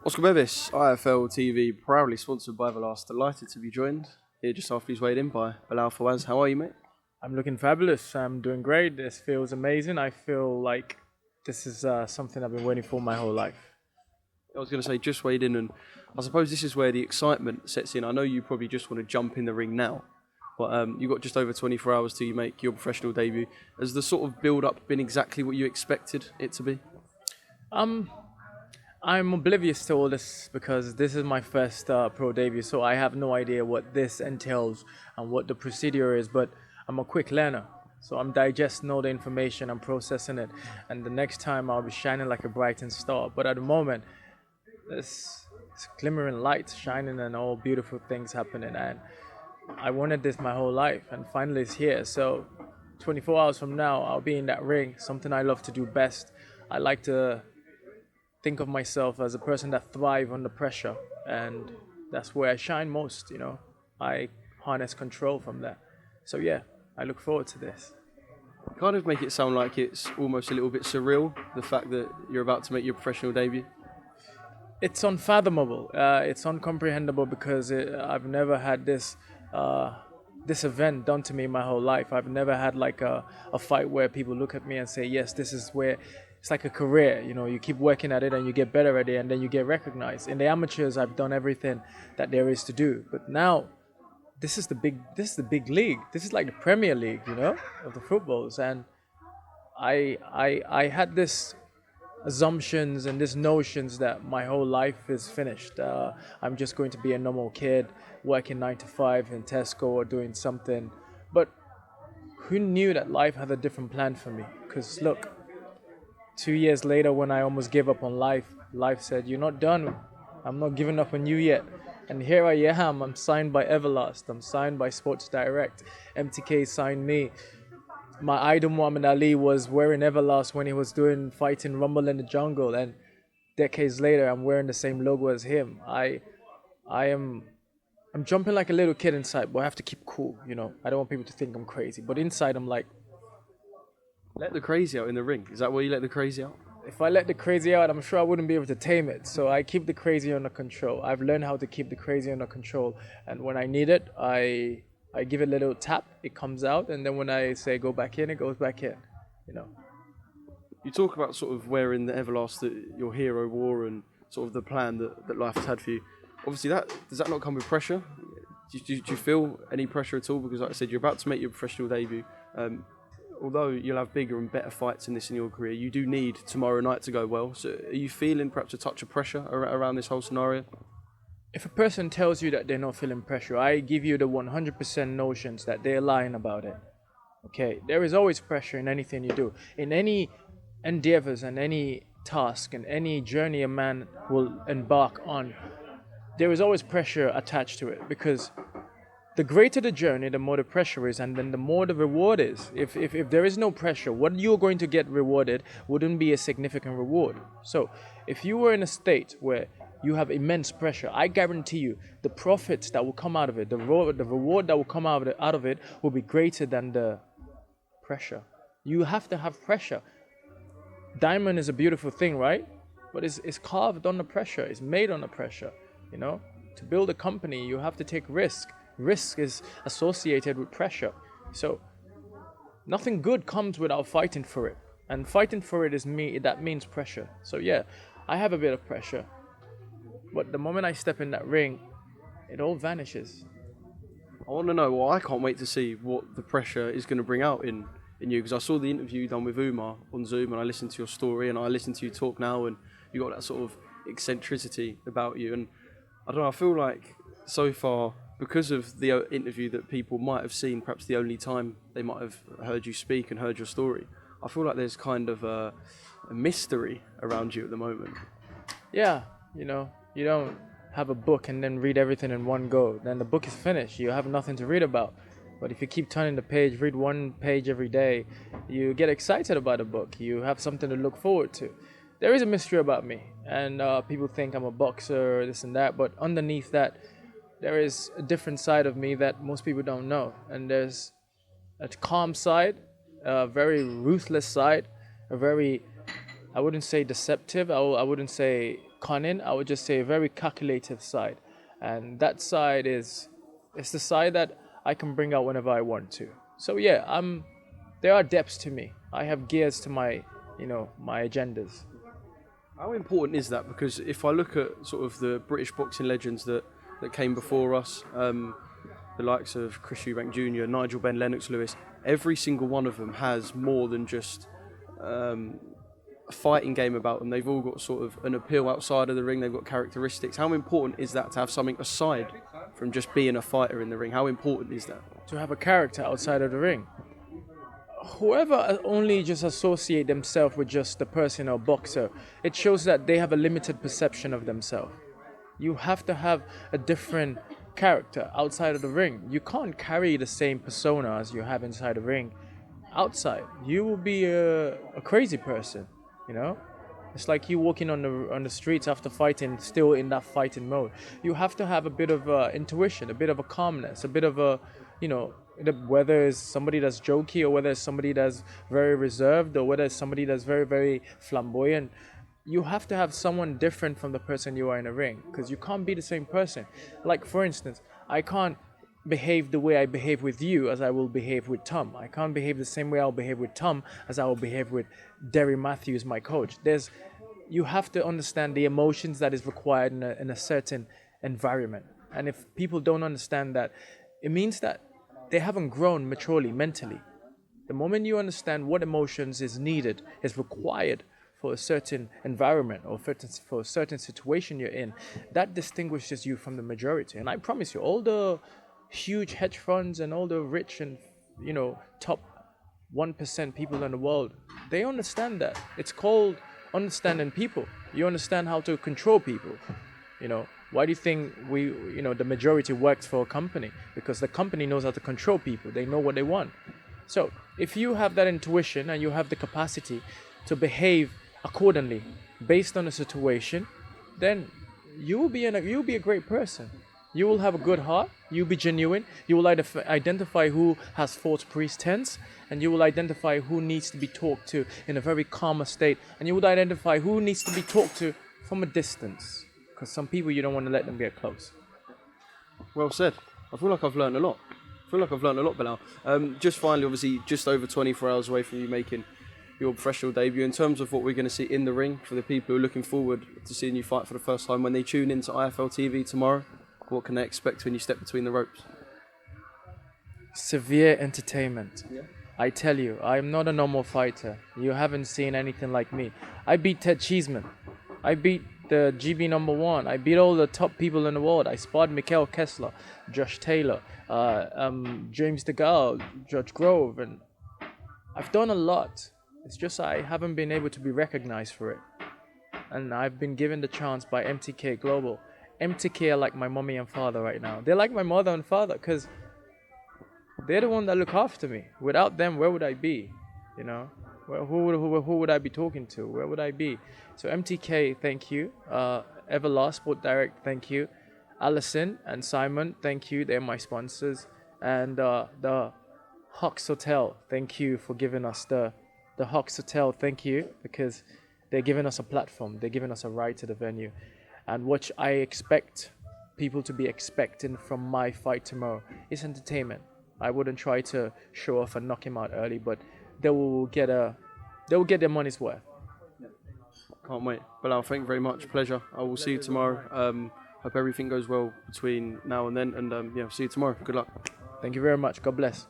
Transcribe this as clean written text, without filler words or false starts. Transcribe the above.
Oscar Bevis, IFL TV, proudly sponsored by The Last. Delighted to be joined here just after he's weighed in by Bilal Fawaz. How are you, mate? I'm looking fabulous. I'm doing great. This feels amazing. I feel like this is something I've been waiting for my whole life. I was going to say, just weighed in, and I suppose this is where the excitement sets in. I know you probably just want to jump in the ring now, but you've got just over 24 hours till you make your professional debut. Has the sort of build-up been exactly what you expected it to be? I'm oblivious to all this because this is my first pro debut, so I have no idea what this entails and what the procedure is, but I'm a quick learner. So I'm digesting all the information, I'm processing it, and the next time I'll be shining like a brightened star. But at the moment, there's glimmering lights shining and all beautiful things happening, and I wanted this my whole life, and finally it's here. So 24 hours from now, I'll be in that ring, something I love to do best. I like to think of myself as a person that thrives under pressure, and that's where I shine most. I harness control from that. So yeah, I look forward to this. Kind of make it sound like it's almost a little bit surreal, the fact that you're about to make your professional debut. It's unfathomable. It's uncomprehendable because I've never had this event done to me my whole life. I've never had like a fight where people look at me and say, yes, this is where it's like a career. You keep working at it and you get better at it and then you get recognized. In the amateurs, I've done everything that there is to do. But now, this is the big league. This is like the Premier League, of the footballs. And I had this assumptions and these notions that my whole life is finished. I'm just going to be a normal kid working 9 to 5 in Tesco or doing something. But who knew that life had a different plan for me? Because look, 2 years later when I almost gave up on life, life said, you're not done. I'm not giving up on you yet. And here I am. I'm signed by Everlast. I'm signed by Sports Direct. MTK signed me. My idol Muhammad Ali was wearing Everlast when he was fighting Rumble in the Jungle, and decades later I'm wearing the same logo as him. I'm jumping like a little kid inside, but I have to keep cool. I don't want people to think I'm crazy, but inside I'm like, let the crazy out in the ring. Is that where you let the crazy out? If I let the crazy out, I'm sure I wouldn't be able to tame it. So I keep the crazy under control. I've learned how to keep the crazy under control, and when I need it, I give it a little tap, it comes out, and then when I say go back in, it goes back in. You talk about sort of wearing the Everlast that your hero wore and sort of the plan that life has had for you. Obviously, does that not come with pressure? Do you feel any pressure at all? Because like I said, you're about to make your professional debut. Although you'll have bigger and better fights in your career, you do need tomorrow night to go well. So are you feeling perhaps a touch of pressure around this whole scenario? If a person tells you that they're not feeling pressure, I give you the 100% notions that they're lying about it. Okay, there is always pressure in anything you do. In any endeavors and any task and any journey a man will embark on, there is always pressure attached to it, because the greater the journey, the more the pressure is, and then the more the reward is. If there is no pressure, what you're going to get rewarded wouldn't be a significant reward. So if you were in a state where you have immense pressure, I guarantee you the profits that will come out of it, the reward that will come out of it will be greater than the pressure. You have to have pressure. Diamond is a beautiful thing, right? But it's carved under pressure. It's made under pressure. To build a company, you have to take risk. Risk is associated with pressure. So nothing good comes without fighting for it. And fighting for it that means pressure. So yeah, I have a bit of pressure. But the moment I step in that ring, it all vanishes. I want to know, I can't wait to see what the pressure is going to bring out in you, because I saw the interview you done with Umar on Zoom, and I listened to your story, and I listened to you talk now, and you got that sort of eccentricity about you. And I don't know, I feel like so far, because of the interview that people might have seen, perhaps the only time they might have heard you speak and heard your story, I feel like there's kind of a mystery around you at the moment. Yeah, you don't have a book and then read everything in one go. Then the book is finished. You have nothing to read about. But if you keep turning the page, read one page every day, you get excited about a book. You have something to look forward to. There is a mystery about me, and people think I'm a boxer, this and that, but underneath that, there is a different side of me that most people don't know. And there's a calm side, a very ruthless side, a very I wouldn't say deceptive. I wouldn't say cunning. I would just say a very calculative side, and that side is it's the side that I can bring out whenever I want to. So yeah, there are depths to me. I have gears to my my agendas. How important is that? Because if I look at sort of the British boxing legends that came before us, the likes of Chris Eubank Jr., Nigel Benn, Lennox Lewis, every single one of them has more than just a fighting game about them. They've all got sort of an appeal outside of the ring. They've got characteristics. How important is that to have something aside from just being a fighter in the ring? How important is that? To have a character outside of the ring. Whoever only just associate themselves with just the person or boxer, it shows that they have a limited perception of themselves. You have to have a different character outside of the ring. You can't carry the same persona as you have inside the ring outside. You will be a crazy person, you know? It's like you walking on the streets after fighting, still in that fighting mode. You have to have a bit of intuition, a bit of a calmness, a bit of a, whether it's somebody that's jokey or whether it's somebody that's very reserved or whether it's somebody that's very, very flamboyant. You have to have someone different from the person you are in a ring, because you can't be the same person. Like, for instance, I can't behave the way I behave with you as I will behave with Tom. I can't behave the same way I'll behave with Tom as I will behave with Derry Matthews, my coach. You have to understand the emotions that is required in a certain environment. And if people don't understand that, it means that they haven't grown maturely mentally. The moment you understand what emotions is needed, is required for a certain environment or for a certain situation you're in, that distinguishes you from the majority. And I promise you, all the huge hedge funds and all the rich and top 1% people in the world, they understand that. It's called understanding people. You understand how to control people. Why do you think the majority works for a company? Because the company knows how to control people. They know what they want. So if you have that intuition and you have the capacity to behave accordingly based on the situation, then you'll be a great person. You will have a good heart. You'll be genuine. You will identify who has false pretense, and you will identify who needs to be talked to in a very calmer state, and you will identify who needs to be talked to from a distance, because some people you don't want to let them get close. Well said. I feel like I've learned a lot. Bilal. Just finally, obviously, just over 24 hours away from you making your professional debut. In terms of what we're going to see in the ring for the people who are looking forward to seeing you fight for the first time when they tune into IFL TV tomorrow, what can they expect when you step between the ropes? Severe entertainment. Yeah. I tell you, I'm not a normal fighter. You haven't seen anything like me. I beat Ted Cheeseman. I beat the GB #1. I beat all the top people in the world. I sparred Mikael Kessler, Josh Taylor, James DeGale, Judge Grove, and I've done a lot. It's just I haven't been able to be recognized for it. And I've been given the chance by MTK Global. MTK are like my mommy and father right now. They're like my mother and father because they're the one that look after me. Without them, where would I be? Who would I be talking to? Where would I be? So MTK, thank you. Everlast Sport Direct, thank you. Allison and Simon, thank you. They're my sponsors. And the Hawks Hotel, thank you for giving us the Hawks Hotel, thank you, because they're giving us a platform. They're giving us a ride to the venue. And what I expect people to be expecting from my fight tomorrow is entertainment. I wouldn't try to show off and knock him out early, but they will get their money's worth. Can't wait. Bilal, thank you very much. Pleasure. I will see you tomorrow. Hope everything goes well between now and then. And see you tomorrow. Good luck. Thank you very much. God bless.